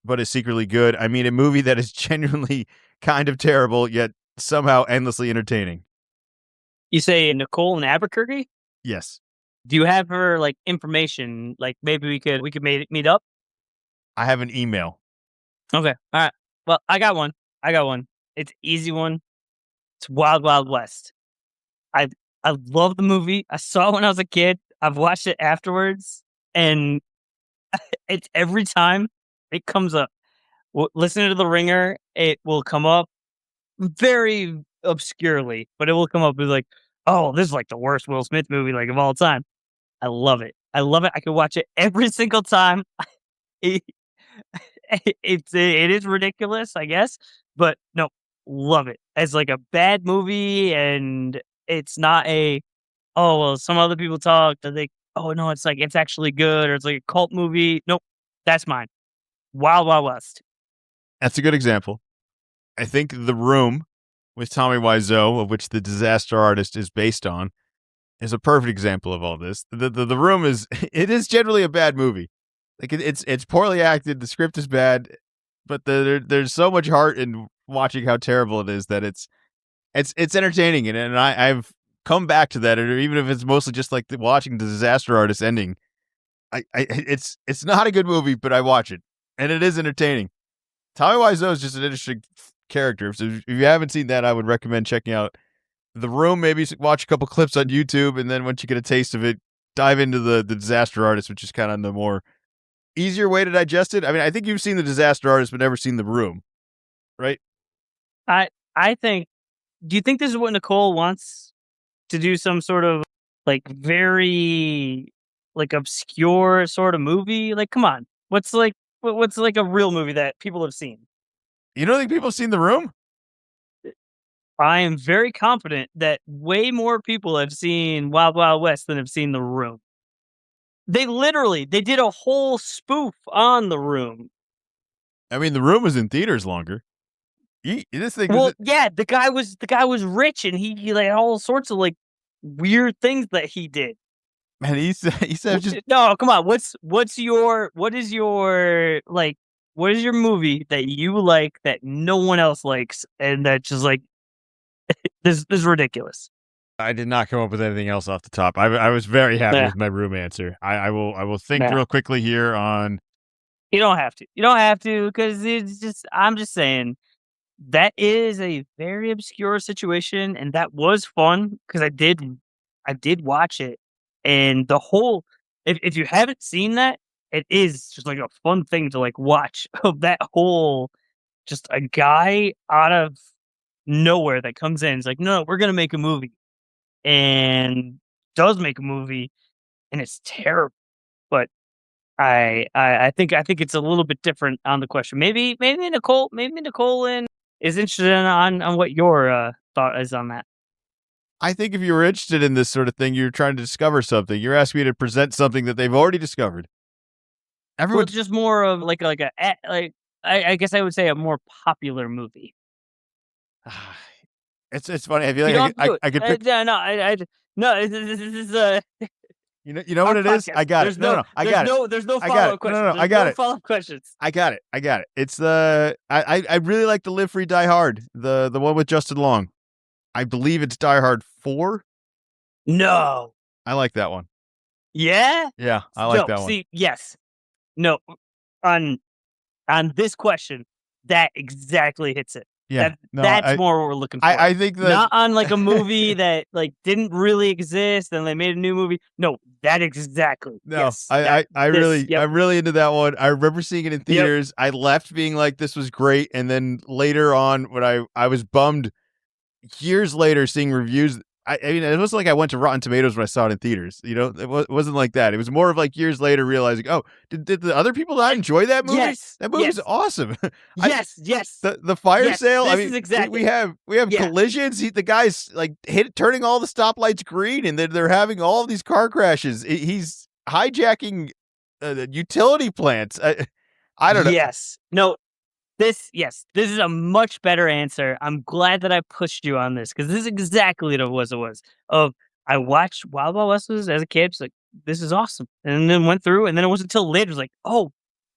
but is secretly good. I mean a movie that is genuinely kind of terrible, yet somehow endlessly entertaining. You say Nicole in Albuquerque? Yes. Do you have her like information? Like maybe we could meet up? I have an email. Okay. All right. Well, I got one. It's an easy one. It's Wild Wild West. I I love the movie. I saw it when I was a kid. I've watched it afterwards, and it's every time it comes up. Listen to the ringer. It will come up very obscurely, but it will come up with like, "Oh, this is like the worst Will Smith movie like of all time." I love it. I love it. I can watch it every single time. It, it is ridiculous, I guess, but no, love it as like a bad movie, and it's not a oh well. Some other people talk. They think, oh no, it's like it's actually good, or it's like a cult movie. Nope, that's mine. Wild Wild West. That's a good example. I think The Room with Tommy Wiseau, of which The Disaster Artist is based on, is a perfect example of all this. The Room is it is generally a bad movie. Like it's poorly acted. The script is bad, but there's so much heart in watching how terrible it is that it's entertaining, and I've come back to that, or even if it's mostly just like watching The Disaster Artist ending. It's not a good movie, but I watch it, and it is entertaining. Tommy Wiseau is just an interesting character. So if you haven't seen that, I would recommend checking out The Room. Maybe watch a couple clips on YouTube, and then once you get a taste of it, dive into the Disaster Artist, which is kind of the more easier way to digest it. I mean, I think you've seen The Disaster Artist, but never seen The Room, right? I think Do you think this is what Nicole wants to do? Some sort of like very like obscure sort of movie? Like, come on, what's like a real movie that people have seen? You don't think people have seen The Room? I am very confident that way more people have seen Wild Wild West than have seen The Room. They did a whole spoof on The Room. I mean, The Room was in theaters longer. This thing was, Well, yeah, the guy was rich and he like all sorts of like weird things that he did. man. He said just. No, come on. What is your movie that you like that no one else likes and that just like this is ridiculous. I did not come up with anything else off the top. I was very happy Yeah, with my Room answer. I will think yeah. real quickly here on. You don't have to. You don't have to because it's just I'm just saying that is a very obscure situation and that was fun because I did watch it and the whole if you haven't seen that, it is just like a fun thing to like watch of that whole just a guy out of nowhere that comes in. It's like, no, we're gonna make a movie and does make a movie and it's terrible. But I think it's a little bit different on the question. Maybe Nicole is interested on what your thought is on that. I think if you were interested in this sort of thing, you're trying to discover something. You're asking me to present something that they've already discovered. Well, Everyone. it's just more of like I guess I would say a more popular movie. It's funny. I feel You like don't have to do it. I could pick. Yeah, no, no. This is You know our what it is? podcast. I got it. No, I got it. There's no I got follow it. up No, questions. no, no. I There's got no it. follow up questions. I got it. I got it. It's the I really like the Live Free Die Hard, the one with Justin Long. I believe it's Die Hard 4. No. I like that one. Yeah. Yeah, I like No. that one. See, yes. No. On this question, that exactly hits it. Yeah. No, That's more what we're looking for. I think that Not on like a movie that like didn't really exist and they made a new movie. No, that exactly. no, Yes. That, I this. really Yep. I'm really into that one. I remember seeing it in Yep. theaters. I left being like this was great, and then later on when I was bummed years later seeing reviews. I mean, it wasn't like I went to Rotten Tomatoes when I saw it in theaters. It wasn't like that. It was more of like years later realizing, oh, did the other people not enjoy that movie? Yes. That movie's awesome. Yes. Yes. The fire Yes, sale. I this mean, is exactly. we have Yeah. collisions. The guy's like turning all the stoplights green, and they're having all of these car crashes. He's hijacking utility plants. I don't know. Yes. No. Yes, this is a much better answer. I'm glad that I pushed you on this because this is exactly what it was. Of I watched Wild Wild West as a kid. It's like this is awesome, and then went through, and then it wasn't until later. It was like, oh,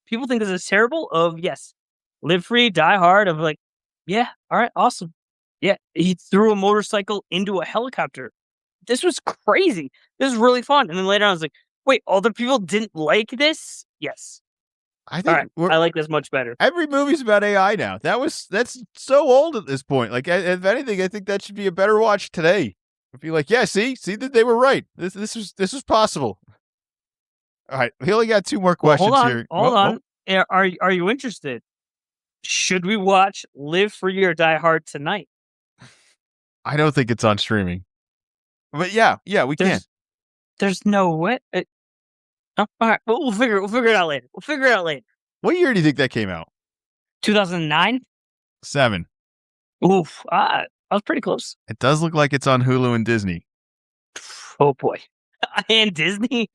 people think this is terrible. Of yes, Live Free, Die Hard. Of like, yeah, all right, awesome. Yeah, he threw a motorcycle into a helicopter. This was crazy. This is really fun. And then later on, I was like, wait, other people didn't like this. Yes, I all think right, I like this much better. every movie's about AI now. That's so old at this point. Like, if anything, I think that should be a better watch today. If you're like, yeah, see that they were right. This was possible. All right, we only got two more Well, questions here. hold on. Are you interested? Should we watch Live Free or Die Hard tonight? I don't think it's on streaming, but yeah, we can. There's no way. All right, we'll figure it out later. We'll figure it out later. What year do you think that came out? 2009. 7. Oof, I was pretty close. It does look like it's on Hulu and Disney. Oh boy, and Disney.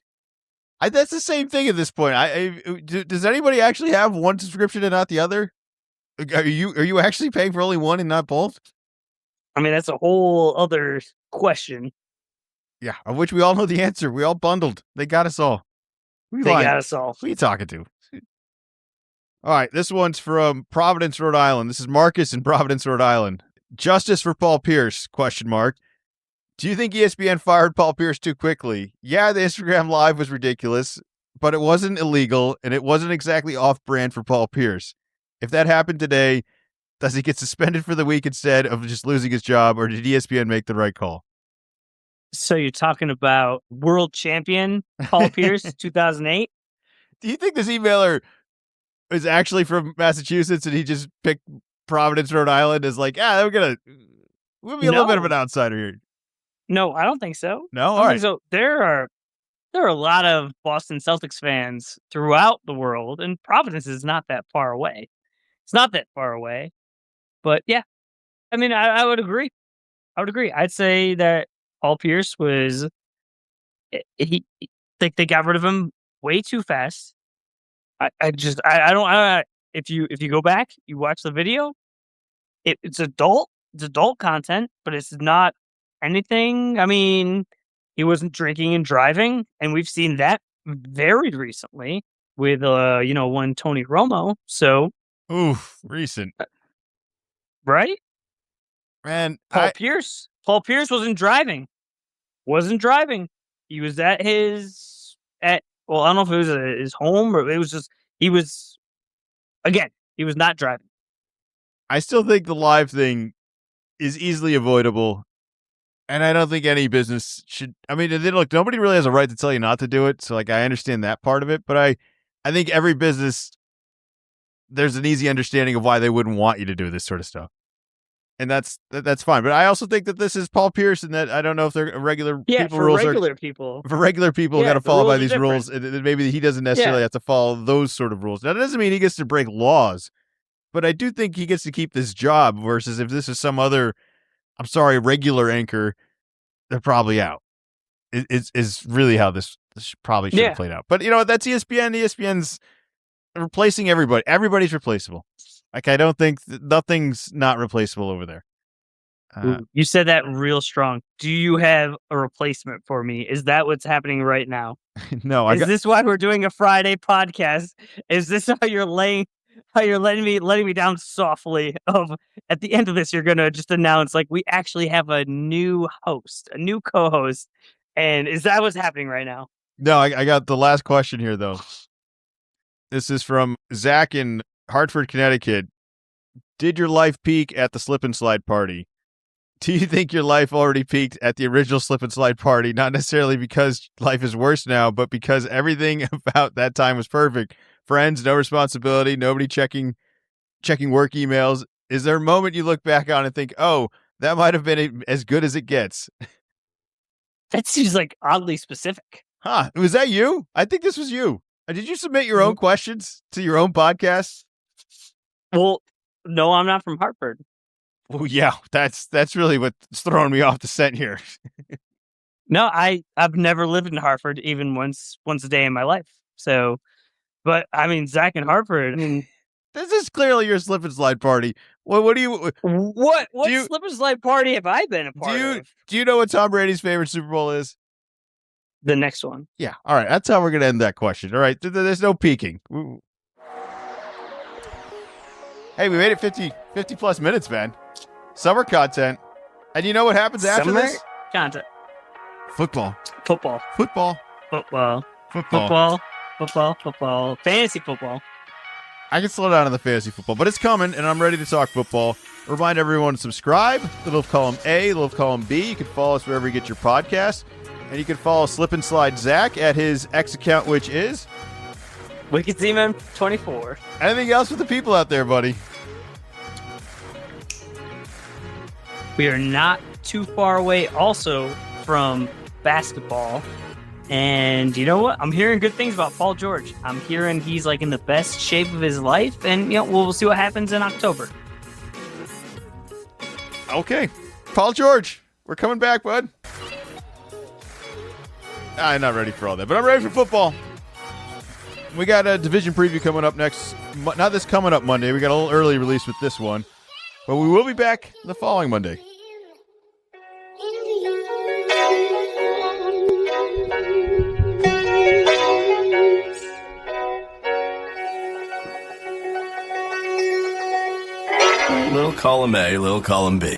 That's the same thing at this point. Does anybody actually have one subscription and not the other? Are you actually paying for only one and not both? I mean, that's a whole other question. Yeah, of which we all know the answer. We all bundled. They got us all. They got us all. Who are you talking to? All right, this one's from Providence, Rhode Island. This is Marcus in Providence, Rhode Island. Justice for Paul Pierce, question mark. Do you think ESPN fired Paul Pierce too quickly? Yeah, the Instagram Live was ridiculous, but it wasn't illegal, and it wasn't exactly off-brand for Paul Pierce. If that happened today, does he get suspended for the week instead of just losing his job, or did ESPN make the right call? So you're talking about world champion Paul Pierce, 2008? Do you think this emailer is actually from Massachusetts and he just picked Providence, Rhode Island as like, we're going to We'll be a little bit of an No. outsider here. No, I don't think so. No? I All don't right. think so. There are a lot of Boston Celtics fans throughout the world, and Providence is not that far away. It's not that far away, but yeah, I mean, I would agree. I would agree. I'd say that Paul Pierce was they got rid of him way too fast. I don't if you go back, you watch the video, it's adult content, but it's not anything. I mean, he wasn't drinking and driving, and we've seen that very recently with one Tony Romo. So Oof, recent. right, Man, Paul Pierce wasn't driving. Wasn't driving. He was well, I don't know if it was at his home or it was just he was again. He was not driving. I still think the live thing is easily avoidable. And I don't think any business should. I mean, look, nobody really has a right to tell you not to do it. So, like, I understand that part of it. But I think every business, there's an easy understanding of why they wouldn't want you to do this sort of stuff. And that's fine. But I also think that this is Paul Pierce, and that I don't know if they're regular Yeah, people for rules regular people. for regular people Yeah, got to the follow by rules are these rules. And maybe he doesn't necessarily Yeah. have to follow those sort of rules. Now, that doesn't mean he gets to break laws, but I do think he gets to keep this job versus if this is some other, I'm sorry, regular anchor, they're probably out. Is really how this probably should have played out. But you know what? That's ESPN. ESPN's replacing everybody. Everybody's replaceable. Like, I don't think nothing's not replaceable over there. You said that real strong. Do you have a replacement for me? Is that what's happening right now? No, Is this why we're doing a Friday podcast? Is this how you're letting me down softly? At the end of this, you're gonna just announce like we actually have a new host, a new co-host, and is that what's happening right now? No, I got the last question here though. This is from Zach in Hartford, Connecticut. Did your life peak at the slip and slide party? Do you think your life already peaked at the original slip and slide party? Not necessarily because life is worse now, but because everything about that time was perfect. Friends, no responsibility, nobody checking work emails. Is there a moment you look back on and think, oh, that might have been as good as it gets? That seems like oddly specific. Huh. Was that you? I think this was you. Did you submit your own questions to your own podcast? Well, no, I'm not from Hartford. Well, yeah, that's really what's throwing me off the scent here. No, I've never lived in Hartford even once a day in my life. So, but I mean, Zach in Hartford. I mean, this is clearly your slip and slide party. What do you? What slip and slide party have I been a part of? Do you know what Tom Brady's favorite Super Bowl is? The next one. Yeah. All right. That's how we're gonna end that question. All right. There's no peeking. Hey, we made it 50 plus minutes, man. Summer content. And you know what happens after this? Content. Football. Fantasy football. I can slow down on the fantasy football, but it's coming, and I'm ready to talk football. Remind everyone to subscribe. Little column A, little column B. You can follow us wherever you get your podcasts. And you can follow Slip and Slide Zach at his X account, which is Wicked Zeman 24. Anything else with the people out there, buddy? We are not too far away also from basketball. And you know what? I'm hearing good things about Paul George. I'm hearing he's like in the best shape of his life. And we'll see what happens in October. Okay. Paul George, we're coming back, bud. I'm not ready for all that, but I'm ready for football. We got a division preview coming up next. Not this coming up Monday. We got a little early release with this one. But we will be back the following Monday. Little column A, little column B.